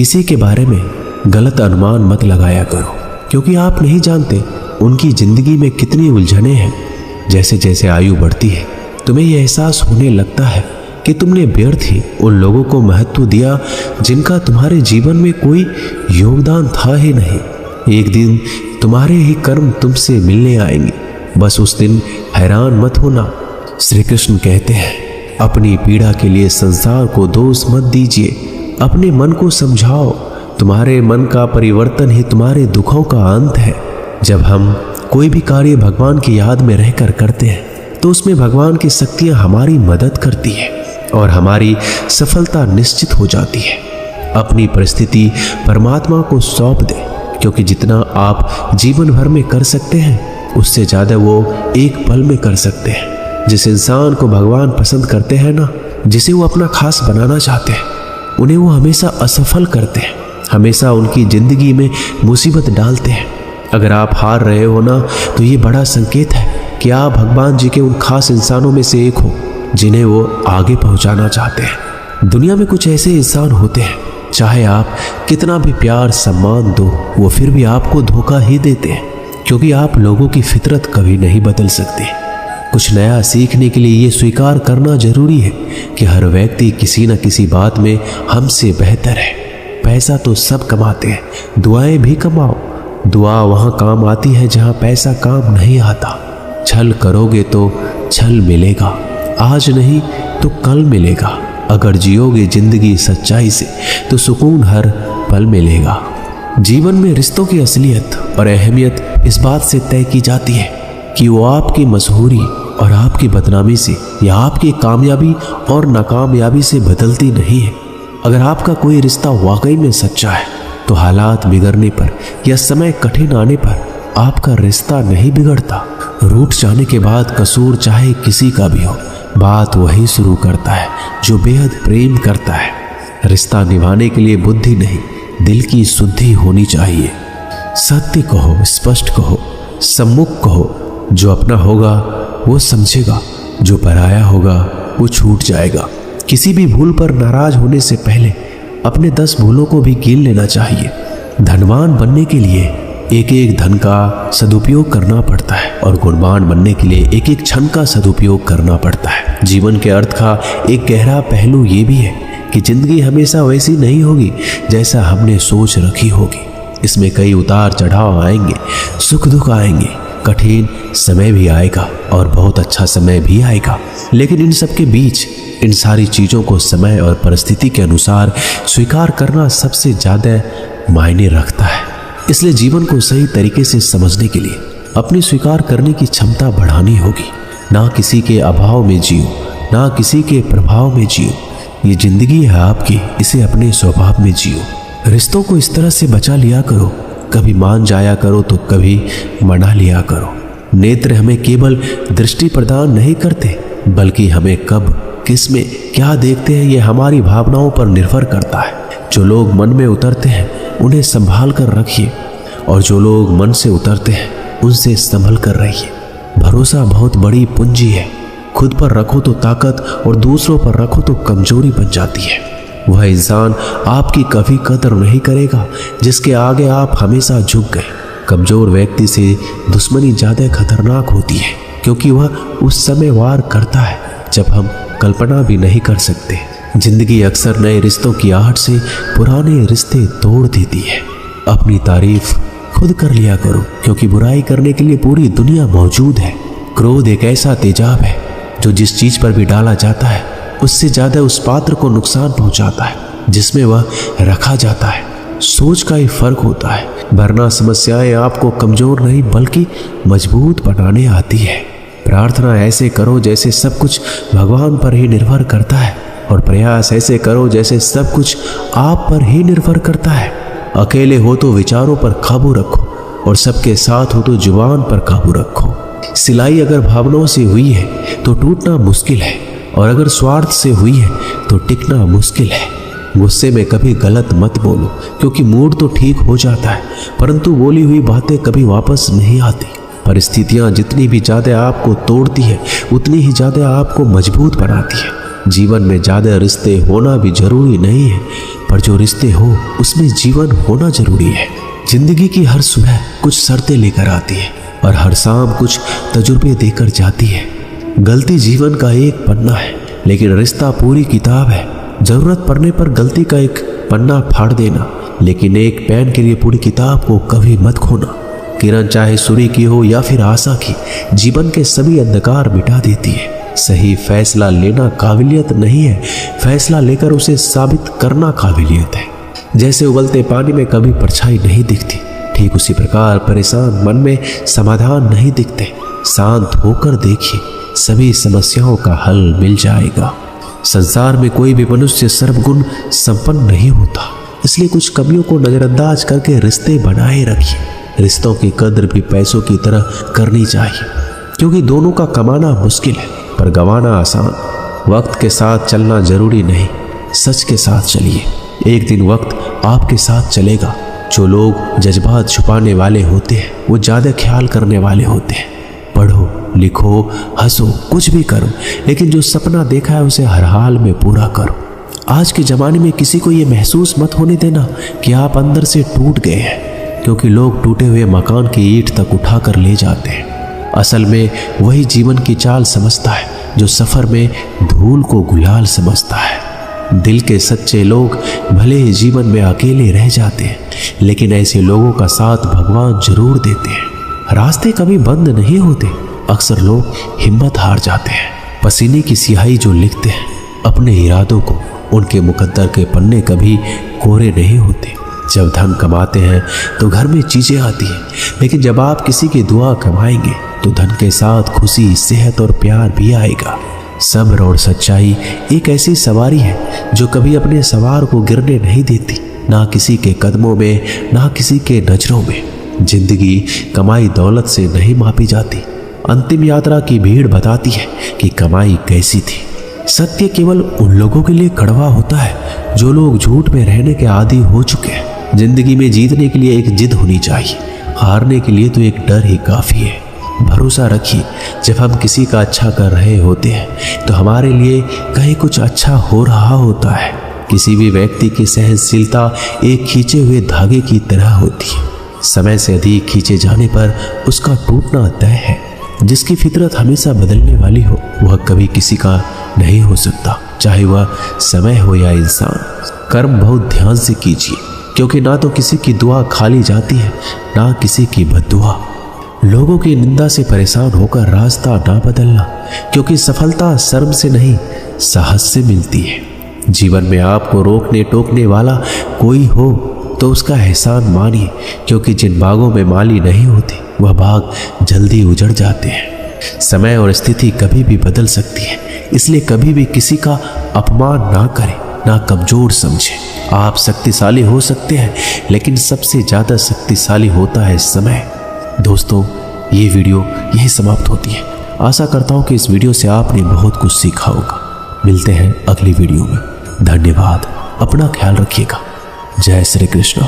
किसी के बारे में गलत अनुमान मत लगाया करो, क्योंकि आप नहीं जानते उनकी जिंदगी में कितनी उलझनें हैं। जैसे जैसे आयु बढ़ती है तुम्हें यह एहसास होने लगता है कि तुमने व्यर्थ ही उन लोगों को महत्व दिया जिनका तुम्हारे जीवन में कोई योगदान था ही नहीं। एक दिन तुम्हारे ही कर्म तुमसे मिलने आएंगे, बस उस दिन हैरान मत होना। श्री कृष्ण कहते हैं, अपनी पीड़ा के लिए संसार को दोष मत दीजिए, अपने मन को समझाओ। तुम्हारे मन का परिवर्तन ही तुम्हारे दुखों का अंत है। जब हम कोई भी कार्य भगवान की याद में रहकर करते हैं तो उसमें भगवान की शक्तियां हमारी मदद करती है और हमारी सफलता निश्चित हो जाती है। अपनी परिस्थिति परमात्मा को सौंप दें, क्योंकि जितना आप जीवन भर में कर सकते हैं उससे ज़्यादा वो एक पल में कर सकते हैं। जिस इंसान को भगवान पसंद करते हैं ना, जिसे वो अपना खास बनाना चाहते हैं, उन्हें वो हमेशा असफल करते हैं, हमेशा उनकी ज़िंदगी में मुसीबत डालते हैं। अगर आप हार रहे हो ना, तो ये बड़ा संकेत है कि आप भगवान जी के उन खास इंसानों में से एक हो जिन्हें वो आगे पहुंचाना चाहते हैं। दुनिया में कुछ ऐसे इंसान होते हैं, चाहे आप कितना भी प्यार सम्मान दो, वो फिर भी आपको धोखा ही देते हैं, क्योंकि आप लोगों की फितरत कभी नहीं बदल सकते। कुछ नया सीखने के लिए ये स्वीकार करना जरूरी है कि हर व्यक्ति किसी न किसी बात में हमसे बेहतर है। पैसा तो सब कमाते हैं, दुआएं भी कमाओ। दुआ वहाँ काम आती है जहाँ पैसा काम नहीं आता। छल करोगे तो छल मिलेगा, आज नहीं तो कल मिलेगा। अगर जियोगे जिंदगी सच्चाई से तो सुकून हर पल मिलेगा। जीवन में रिश्तों की असलियत और अहमियत इस बात से तय की जाती है कि वो आपकी मशहूरी और आपकी बदनामी से या आपकी कामयाबी और नाकामयाबी से बदलती नहीं है। अगर आपका कोई रिश्ता वाकई में सच्चा है तो हालात बिगड़ने पर या समय कठिन आने पर आपका रिश्ता नहीं बिगड़ता। रूठ जाने के बाद कसूर चाहे किसी का भी हो, बात वही शुरू करता है जो बेहद प्रेम करता है। रिश्ता निभाने के लिए बुद्धि नहीं, दिल की शुद्धि होनी चाहिए। सत्य कहो, स्पष्ट कहो, सम्मुख कहो। जो अपना होगा वो समझेगा, जो पराया होगा वो छूट जाएगा। किसी भी भूल पर नाराज होने से पहले अपने 10 भूलों को भी गिन लेना चाहिए। धनवान बनने के लिए एक एक धन का सदुपयोग करना पड़ता है और गुणवान बनने के लिए एक एक क्षण का सदुपयोग करना पड़ता है। जीवन के अर्थ का एक गहरा पहलू ये भी है कि जिंदगी हमेशा वैसी नहीं होगी जैसा हमने सोच रखी होगी। इसमें कई उतार चढ़ाव आएंगे, सुख दुख आएंगे, कठिन समय भी आएगा और बहुत अच्छा समय भी आएगा। लेकिन इन सब के बीच इन सारी चीज़ों को समय और परिस्थिति के अनुसार स्वीकार करना सबसे ज़्यादा मायने रखता है। इसलिए जीवन को सही तरीके से समझने के लिए अपनी स्वीकार करने की क्षमता बढ़ानी होगी। ना किसी के अभाव में जियो, ना किसी के प्रभाव में जियो। ये जिंदगी है आपकी, इसे अपने स्वभाव में जियो। रिश्तों को इस तरह से बचा लिया करो, कभी मान जाया करो तो कभी मना लिया करो। नेत्र हमें केवल दृष्टि प्रदान नहीं करते, बल्कि हमें कब किस में क्या देखते हैं ये हमारी भावनाओं पर निर्भर करता है। जो लोग मन में उतरते हैं उन्हें संभाल कर रखिए, और जो लोग मन से उतरते हैं उनसे संभल कर रहिए। भरोसा बहुत बड़ी पूंजी है। खुद पर रखो तो ताकत और दूसरों पर रखो तो कमजोरी बन जाती है। वह इंसान आपकी कभी कदर नहीं करेगा जिसके आगे आप हमेशा झुक गए। कमजोर व्यक्ति से दुश्मनी ज़्यादा खतरनाक होती है, क्योंकि वह उस समय वार करता है जब हम कल्पना भी नहीं कर सकते। जिंदगी अक्सर नए रिश्तों की आहट से पुराने रिश्ते तोड़ देती है। अपनी तारीफ खुद कर लिया करो, क्योंकि बुराई करने के लिए पूरी दुनिया मौजूद है। क्रोध एक ऐसा तेजाब है जो जिस चीज पर भी डाला जाता है उससे ज्यादा उस पात्र को नुकसान पहुंचाता है जिसमें वह रखा जाता है। सोच का ही फर्क होता है, वरना समस्याएं आपको कमजोर नहीं बल्कि मजबूत बनाने आती है। प्रार्थना ऐसे करो जैसे सब कुछ भगवान पर ही निर्भर करता है, और प्रयास ऐसे करो जैसे सब कुछ आप पर ही निर्भर करता है। अकेले हो तो विचारों पर काबू रखो, और सबके साथ हो तो जुबान पर काबू रखो। सिलाई अगर भावनाओं से हुई है तो टूटना मुश्किल है, और अगर स्वार्थ से हुई है तो टिकना मुश्किल है। गुस्से में कभी गलत मत बोलो, क्योंकि मूड तो ठीक हो जाता है, परंतु बोली हुई बातें कभी वापस नहीं आती। परिस्थितियां जितनी भी ज़्यादा आपको तोड़ती है उतनी ही ज़्यादा आपको मजबूत बनाती है। जीवन में ज़्यादा रिश्ते होना भी जरूरी नहीं है, पर जो रिश्ते हो उसमें जीवन होना जरूरी है। जिंदगी की हर सुबह कुछ शर्तें लेकर आती है और हर शाम कुछ तजुर्बे देकर जाती है। गलती जीवन का एक पन्ना है, लेकिन रिश्ता पूरी किताब है। जरूरत पड़ने पर गलती का एक पन्ना फाड़ देना, लेकिन एक पेन के लिए पूरी किताब को कभी मत खोना। किरण चाहे सूर्य की हो या फिर आशा की, जीवन के सभी अंधकार मिटा देती है। सही फैसला लेना काबिलियत नहीं है, फैसला लेकर उसे साबित करना काबिलियत है। जैसे उबलते पानी में कभी परछाई नहीं दिखती, ठीक उसी प्रकार परेशान मन में समाधान नहीं दिखते। शांत होकर देखिए, सभी समस्याओं का हल मिल जाएगा। संसार में कोई भी मनुष्य सर्वगुण संपन्न नहीं होता, इसलिए कुछ कमियों को नजरअंदाज करके रिश्ते बनाए रखिए। रिश्तों की कद्र भी पैसों की तरह करनी चाहिए, क्योंकि दोनों का कमाना मुश्किल है पर गंवाना आसान। वक्त के साथ चलना जरूरी नहीं, सच के साथ चलिए। एक दिन वक्त आपके साथ चलेगा। जो लोग जज्बात छुपाने वाले होते हैं वो ज्यादा ख्याल करने वाले होते हैं। पढ़ो, लिखो, हंसो, कुछ भी करो, लेकिन जो सपना देखा है उसे हर हाल में पूरा करो। आज के ज़माने में किसी को ये महसूस मत होने देना कि आप अंदर से टूट गए हैं, क्योंकि लोग टूटे हुए मकान की ईंट तक उठा कर ले जाते हैं। असल में वही जीवन की चाल समझता है जो सफ़र में धूल को गुलाल समझता है। दिल के सच्चे लोग भले ही जीवन में अकेले रह जाते हैं, लेकिन ऐसे लोगों का साथ भगवान जरूर देते हैं। रास्ते कभी बंद नहीं होते, अक्सर लोग हिम्मत हार जाते हैं। पसीने की स्याही जो लिखते हैं अपने इरादों को, उनके मुकद्दर के पन्ने कभी कोरे नहीं होते। जब धन कमाते हैं तो घर में चीजें आती हैं, लेकिन जब आप किसी की दुआ कमाएंगे तो धन के साथ खुशी, सेहत और प्यार भी आएगा। सब्र और सच्चाई एक ऐसी सवारी है जो कभी अपने सवार को गिरने नहीं देती, ना किसी के कदमों में, ना किसी के नजरों में। जिंदगी कमाई दौलत से नहीं मापी जाती, अंतिम यात्रा की भीड़ बताती है कि कमाई कैसी थी। सत्य केवल उन लोगों के लिए कड़वा होता है जो लोग झूठ में रहने के आदी हो चुके हैं। जिंदगी में जीतने के लिए एक जिद होनी चाहिए, हारने के लिए तो एक डर ही काफी है। भरोसा रखिए, जब हम किसी का अच्छा कर रहे होते हैं तो हमारे लिए कहीं कुछ अच्छा हो रहा होता है। किसी भी व्यक्ति की सहनशीलता एक खींचे हुए धागे की तरह होती है। समय से अधिक खींचे जाने पर उसका टूटना तय है। जिसकी फितरत हमेशा बदलने वाली हो वह कभी किसी का नहीं हो सकता, चाहे वह समय हो या इंसान। कर्म बहुत ध्यान से कीजिए, क्योंकि ना तो किसी की दुआ खाली जाती है, ना किसी की बद्दुआ। लोगों की निंदा से परेशान होकर रास्ता ना बदलना, क्योंकि सफलता शर्म से नहीं साहस से मिलती है। जीवन में आपको रोकने टोकने वाला कोई हो तो उसका एहसान मानिए, क्योंकि जिन बागों में माली नहीं होती वह बाग जल्दी उजड़ जाते हैं। समय और स्थिति कभी भी बदल सकती है, इसलिए कभी भी किसी का अपमान ना करें, ना कमजोर समझें। आप शक्तिशाली हो सकते हैं, लेकिन सबसे ज्यादा शक्तिशाली होता है समय। दोस्तों, ये वीडियो यही समाप्त होती है। आशा करता हूँ कि इस वीडियो से आपने बहुत कुछ सीखा होगा। मिलते हैं अगली वीडियो में। धन्यवाद। अपना ख्याल रखिएगा। जय श्री कृष्ण।